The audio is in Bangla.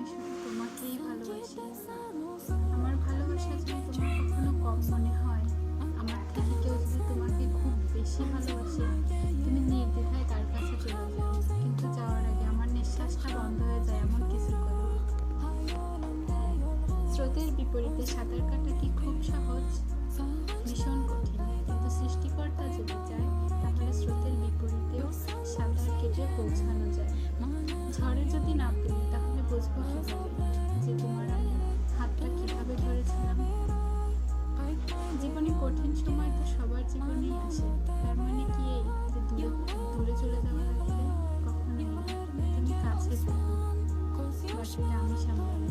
আমি শুধু তোমাকেই ভালোবাসি। আমার ভালোবাসা যদি তোমার কখনো কম মনে হয়, আমার থেকে কেউ যদি তোমাকে খুব বেশি ভালোবাসে, তুমি নির্দ্বিধায় তার কাছে চলে যাও, কিন্তু যাওয়ার আগে আমার নিঃশ্বাসটা বন্ধ হয়ে যায় এমন কিছু করো। স্রোতের বিপরীতে সাঁতার কাটা কি খুব সহজ? ভীষণ কঠিন, কিন্তু সৃষ্টিকর্তা যদি চায় তাহলে স্রোতের বিপরীতেও সাঁতার কেটে পৌঁছানো যায়। ঝড়ে যদি না পেলে তাহলে বুঝবো কিভাবে যে তোমার আমি হাতটা কিভাবে ধরেছিলাম। জীবনে কঠিন সময় তো সবার জীবনেই আসে, তার মানে কি এই যে দূরে চলে যাওয়া লাগবে? কখনোই না, তুমি কাছে থাকো, বাকিটা আমি সামলাই।